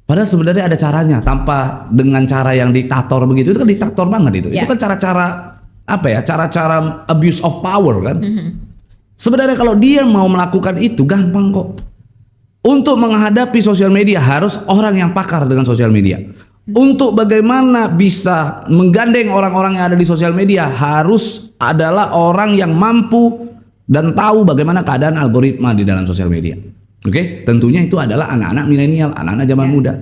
Padahal sebenarnya ada caranya, tanpa dengan cara yang diktator begitu. Itu kan diktator banget itu. Itu kan cara-cara apa ya? Cara-cara abuse of power kan. Sebenarnya kalau dia mau melakukan itu gampang kok. Untuk menghadapi sosial media harus orang yang pakar dengan sosial media. Untuk bagaimana bisa menggandeng orang-orang yang ada di sosial media harus adalah orang yang mampu dan tahu bagaimana keadaan algoritma di dalam sosial media. Oke, tentunya itu adalah anak-anak milenial, anak-anak zaman muda.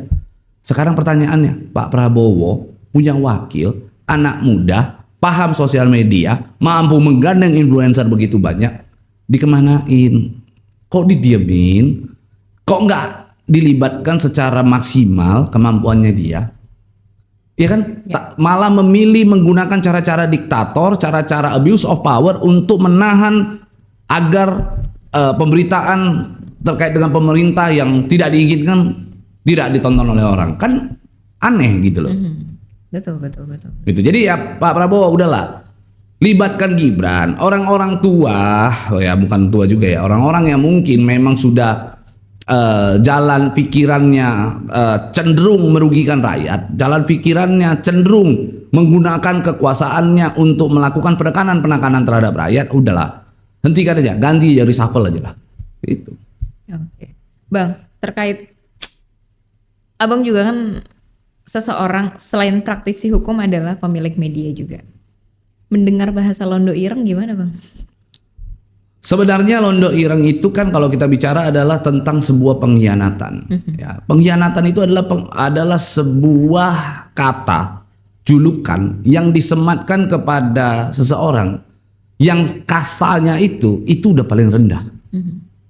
Sekarang pertanyaannya, Pak Prabowo punya wakil anak muda, paham sosial media, mampu menggandeng influencer begitu banyak. Dikemanain? Kok didiemin? Kok nggak dilibatkan secara maksimal kemampuannya dia? Ya kan? Malah memilih menggunakan cara-cara diktator, cara-cara abuse of power untuk menahan agar pemberitaan terkait dengan pemerintah yang tidak diinginkan tidak ditonton oleh orang, kan aneh gitu loh. Betul. Gitu. Jadi ya Pak Prabowo udahlah, libatkan Gibran, orang-orang tua, ya bukan tua juga ya, orang-orang yang mungkin memang sudah jalan pikirannya cenderung merugikan rakyat, jalan pikirannya cenderung menggunakan kekuasaannya untuk melakukan penekanan terhadap rakyat, udahlah, hentikan aja, ganti jadi reshuffle aja lah. Itu. Oke. Bang, terkait Abang juga kan seseorang selain praktisi hukum adalah pemilik media juga. Mendengar bahasa Londo Ireng gimana, Bang? Sebenarnya Londo Ireng itu kan kalau kita bicara adalah tentang sebuah pengkhianatan. Ya, pengkhianatan itu adalah sebuah kata, julukan yang disematkan kepada seseorang yang kastanya itu udah paling rendah.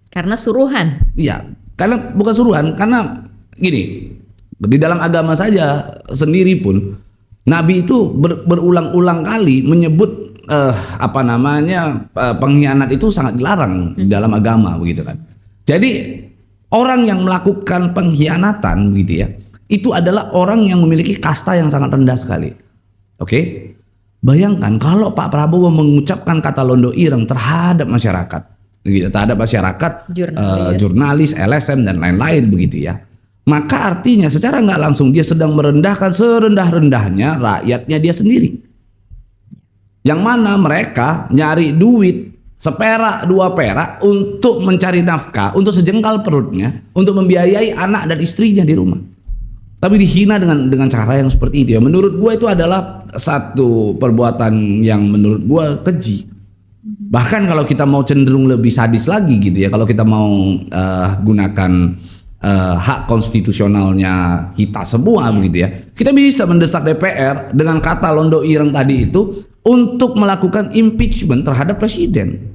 Karena suruhan. Iya, karena bukan suruhan, karena gini, di dalam agama saja sendiri pun Nabi itu berulang-ulang kali menyebut pengkhianat itu sangat dilarang di dalam agama, begitu kan. Jadi orang yang melakukan pengkhianatan begitu ya, itu adalah orang yang memiliki kasta yang sangat rendah sekali. Oke? Bayangkan kalau Pak Prabowo mengucapkan kata Londo Ireng terhadap masyarakat, begitu, terhadap masyarakat, jurnalis, LSM dan lain-lain begitu ya. Maka artinya secara nggak langsung dia sedang merendahkan serendah-rendahnya rakyatnya dia sendiri. Yang mana mereka nyari duit seperak dua perak untuk mencari nafkah, untuk sejengkal perutnya, untuk membiayai anak dan istrinya di rumah. Tapi dihina dengan cara yang seperti itu ya. Menurut gue itu adalah satu perbuatan yang menurut gue keji. Bahkan kalau kita mau cenderung lebih sadis lagi gitu ya, kalau kita mau gunakan hak konstitusionalnya kita semua begitu ya, kita bisa mendesak DPR dengan kata Londo Ireng tadi itu untuk melakukan impeachment terhadap presiden.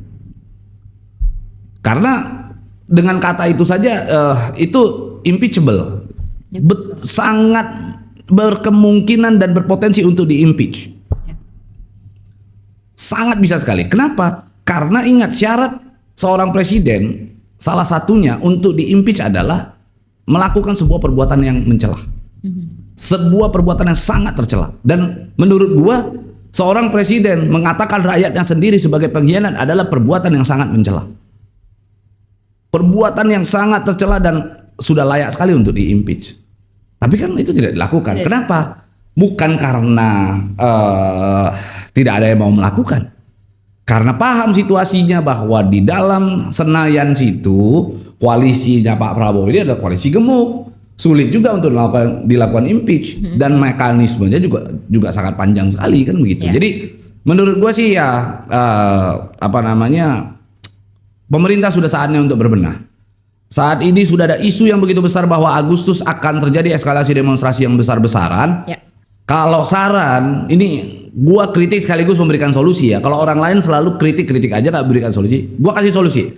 Karena dengan kata itu saja itu impeachable, sangat berkemungkinan dan berpotensi untuk diimpeach. Sangat bisa sekali. Kenapa? Karena ingat, syarat seorang presiden salah satunya untuk diimpeach adalah melakukan sebuah perbuatan yang mencela. Sebuah perbuatan yang sangat tercela. Dan menurut gua, seorang presiden mengatakan rakyatnya sendiri sebagai pengkhianat adalah perbuatan yang sangat mencela. Perbuatan yang sangat tercela dan sudah layak sekali untuk diimpeach. Tapi kan itu tidak dilakukan. Kenapa? Bukan karena tidak ada yang mau melakukan. Karena paham situasinya bahwa di dalam Senayan situ koalisinya Pak Prabowo ini adalah koalisi gemuk, sulit juga untuk dilakukan impeach, dan mekanismenya juga sangat panjang sekali kan begitu. Jadi menurut gue sih ya pemerintah sudah saatnya untuk berbenah. Saat ini sudah ada isu yang begitu besar bahwa Agustus akan terjadi eskalasi demonstrasi yang besar-besaran. Kalau saran, ini gua kritik sekaligus memberikan solusi ya. Kalau orang lain selalu kritik aja gak berikan solusi, gua kasih solusi.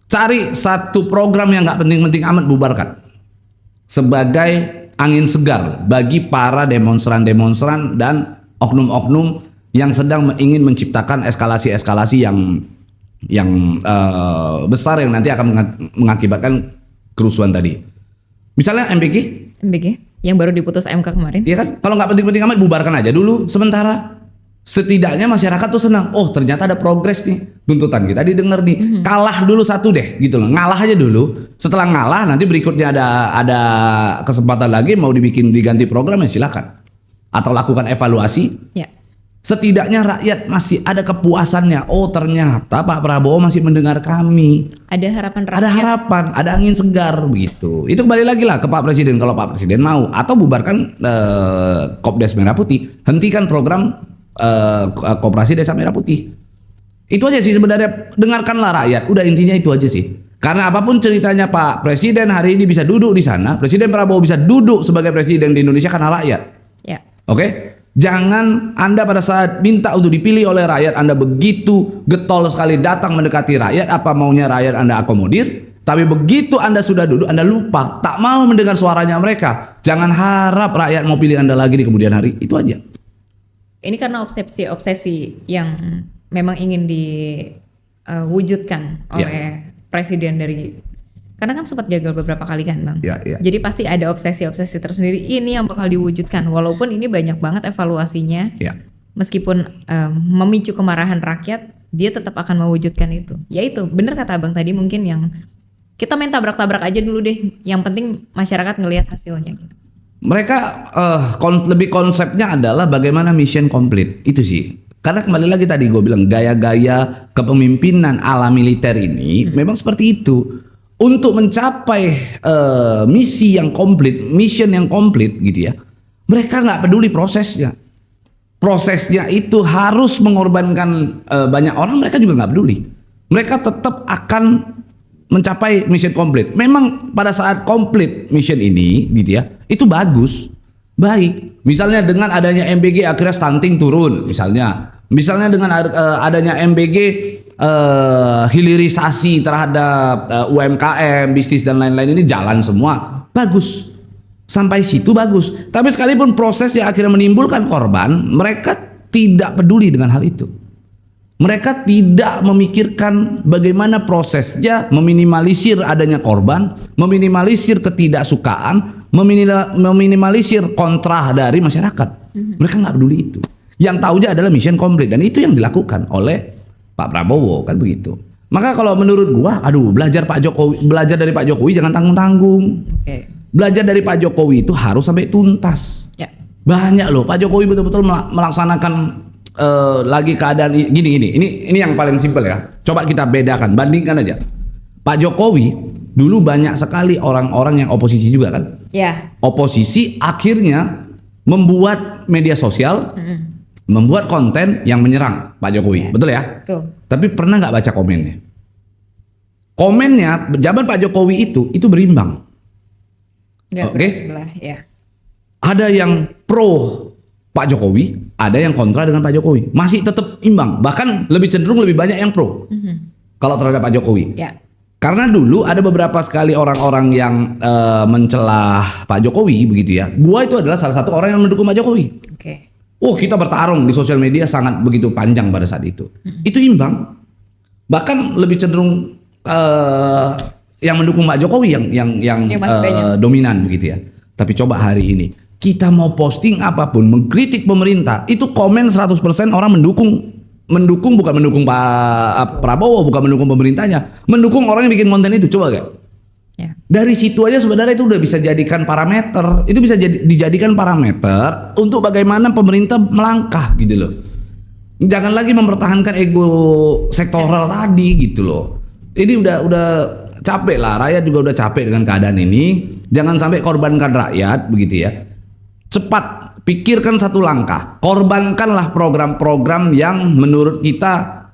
Cari satu program yang gak penting-penting amat, bubarkan. Sebagai angin segar bagi para demonstran dan oknum-oknum yang sedang ingin menciptakan eskalasi-eskalasi yang besar yang nanti akan mengakibatkan kerusuhan tadi. Misalnya MBG yang baru diputus MK kemarin. Iya kan? Kalau nggak penting-penting amat, bubarkan aja dulu sementara. Setidaknya masyarakat tuh senang. Oh, ternyata ada progres nih. Tuntutan kita didengar nih. Kalah dulu satu deh, gitu loh. Ngalah aja dulu. Setelah ngalah, nanti berikutnya ada kesempatan lagi mau diganti program ya silakan. Atau lakukan evaluasi. Setidaknya rakyat masih ada kepuasannya. Oh, ternyata Pak Prabowo masih mendengar kami. Ada harapan rakyat. Ada harapan, ada angin segar begitu. Itu kembali lagi lah ke Pak Presiden kalau Pak Presiden mau, atau bubarkan Kopdes Merah Putih, hentikan program Koperasi Desa Merah Putih. Itu aja sih sebenarnya, dengarkanlah rakyat. Udah, intinya itu aja sih. Karena apapun ceritanya Pak Presiden hari ini bisa duduk di sana, Presiden Prabowo bisa duduk sebagai presiden di Indonesia karena rakyat. Oke? Jangan Anda pada saat minta untuk dipilih oleh rakyat, Anda begitu getol sekali datang mendekati rakyat, apa maunya rakyat Anda akomodir. Tapi begitu Anda sudah duduk, Anda lupa, tak mau mendengar suaranya mereka. Jangan harap rakyat mau pilih Anda lagi di kemudian hari. Itu aja. Ini karena obsesi yang memang ingin diwujudkan oleh presiden dari Karena kan sempat gagal beberapa kali kan Bang. Ya, ya. Jadi pasti ada obsesi-obsesi tersendiri ini yang bakal diwujudkan. Walaupun ini banyak banget evaluasinya. Ya. Meskipun memicu kemarahan rakyat, dia tetap akan mewujudkan itu. Yaitu bener kata Abang tadi, mungkin yang kita main tabrak-tabrak aja dulu deh. Yang penting masyarakat ngelihat hasilnya gitu. Mereka lebih konsepnya adalah bagaimana mission complete. Itu sih. Karena kembali lagi tadi gue bilang gaya-gaya kepemimpinan ala militer ini memang seperti itu. Untuk mencapai misi yang komplit, mission yang komplit gitu ya. Mereka nggak peduli prosesnya. Prosesnya itu harus mengorbankan banyak orang, mereka juga nggak peduli. Mereka tetap akan mencapai mission komplit. Memang pada saat komplit mission ini gitu ya, itu bagus, baik. Misalnya dengan adanya MBG akhirnya stunting turun, misalnya dengan adanya MBG hilirisasi terhadap UMKM, bisnis dan lain-lain ini jalan semua, bagus. Sampai situ bagus. Tapi sekalipun proses yang akhirnya menimbulkan korban, mereka tidak peduli dengan hal itu. Mereka tidak memikirkan bagaimana prosesnya meminimalisir adanya korban, meminimalisir ketidaksukaan, meminimalisir kontra dari masyarakat. Mereka nggak peduli itu. Yang tahunya adalah mission complete, dan itu yang dilakukan oleh Pak Prabowo, kan begitu. Maka kalau menurut gua, belajar dari Pak Jokowi jangan tanggung-tanggung. Okay. Belajar dari Pak Jokowi itu harus sampai tuntas. Ya. Banyak loh Pak Jokowi betul-betul melaksanakan lagi keadaan gini. Ini yang paling simpel ya. Coba kita bedakan, bandingkan aja. Pak Jokowi dulu banyak sekali orang-orang yang oposisi juga kan. Ya. Oposisi akhirnya membuat media sosial, membuat konten yang menyerang Pak Jokowi, Ya. betul ya? Tuh. Tapi pernah nggak baca komennya? Komennya zaman Pak Jokowi itu berimbang. Oke. Sebelah, ya. Ada yang pro Pak Jokowi, ada yang kontra dengan Pak Jokowi. Masih tetap imbang, bahkan lebih cenderung lebih banyak yang pro kalau terhadap Pak Jokowi. Ya. Karena dulu ada beberapa sekali orang-orang yang mencelah Pak Jokowi begitu ya. Gua itu adalah salah satu orang yang mendukung Pak Jokowi. Oke. Kita bertarung di sosial media sangat begitu panjang pada saat itu. Itu imbang. Bahkan lebih cenderung yang mendukung Pak Jokowi yang dominan begitu ya. Tapi coba hari ini kita mau posting apapun, mengkritik pemerintah, itu komen 100% orang mendukung bukan mendukung Pak Prabowo, bukan mendukung pemerintahnya, mendukung orang yang bikin konten itu. Coba gak? Ya. Dari situ aja sebenarnya itu udah bisa jadikan parameter. Itu bisa dijadikan parameter untuk bagaimana pemerintah melangkah gitu loh. Jangan lagi mempertahankan ego sektoral tadi gitu loh. Ini udah capek lah, rakyat juga udah capek dengan keadaan ini. Jangan sampai korbankan rakyat begitu ya. Cepat pikirkan satu langkah, korbankanlah program-program yang menurut kita,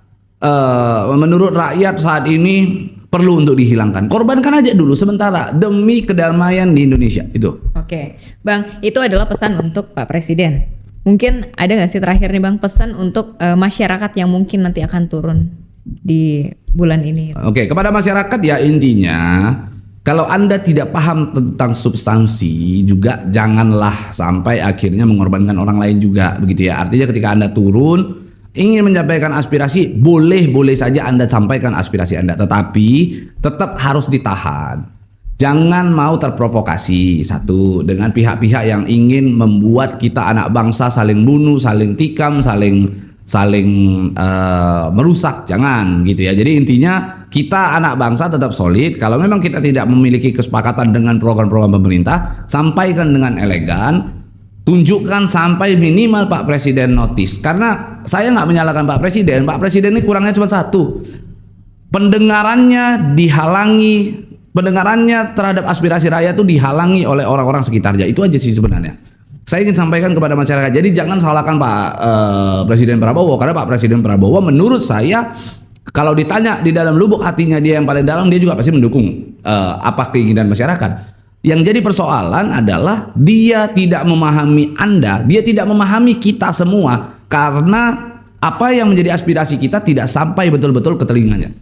menurut rakyat saat ini perlu untuk dihilangkan. Korbankan aja dulu sementara demi kedamaian di Indonesia itu. Oke, Bang, itu adalah pesan untuk Pak Presiden. Mungkin ada nggak sih terakhir nih Bang, pesan untuk masyarakat yang mungkin nanti akan turun di bulan ini? Oke, kepada masyarakat ya intinya, kalau Anda tidak paham tentang substansi juga janganlah sampai akhirnya mengorbankan orang lain juga begitu ya. Artinya ketika Anda turun ingin menyampaikan aspirasi, boleh saja Anda sampaikan aspirasi Anda, tetapi tetap harus ditahan. Jangan mau terprovokasi satu dengan pihak-pihak yang ingin membuat kita anak bangsa saling bunuh, saling tikam, saling merusak, jangan gitu ya. Jadi intinya kita anak bangsa tetap solid. Kalau memang kita tidak memiliki kesepakatan dengan program-program pemerintah, sampaikan dengan elegan, tunjukkan sampai minimal Pak Presiden notice. Karena saya nggak menyalahkan Pak Presiden ini kurangnya cuma satu, pendengarannya dihalangi, pendengarannya terhadap aspirasi rakyat itu dihalangi oleh orang-orang sekitarnya. Itu aja sih sebenarnya. Saya ingin sampaikan kepada masyarakat. Jadi jangan salahkan Pak Presiden Prabowo, karena Pak Presiden Prabowo menurut saya kalau ditanya di dalam lubuk hatinya dia yang paling dalam, dia juga pasti mendukung apa keinginan masyarakat. Yang jadi persoalan adalah dia tidak memahami Anda, dia tidak memahami kita semua, karena apa yang menjadi aspirasi kita tidak sampai betul-betul ke telinganya.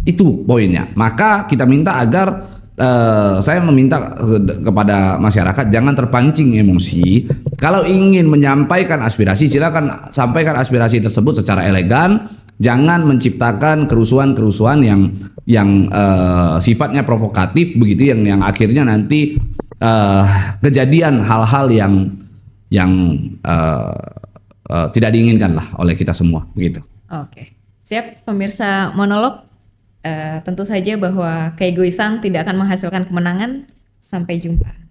Itu poinnya. Maka kita minta agar saya meminta kepada masyarakat jangan terpancing emosi. Kalau ingin menyampaikan aspirasi, silakan sampaikan aspirasi tersebut secara elegan, Jangan menciptakan kerusuhan-kerusuhan yang sifatnya provokatif begitu, yang akhirnya nanti kejadian hal-hal yang tidak diinginkan lah oleh kita semua begitu. Oke, siap pemirsa monolog. Tentu saja bahwa keegoisan tidak akan menghasilkan kemenangan. Sampai jumpa.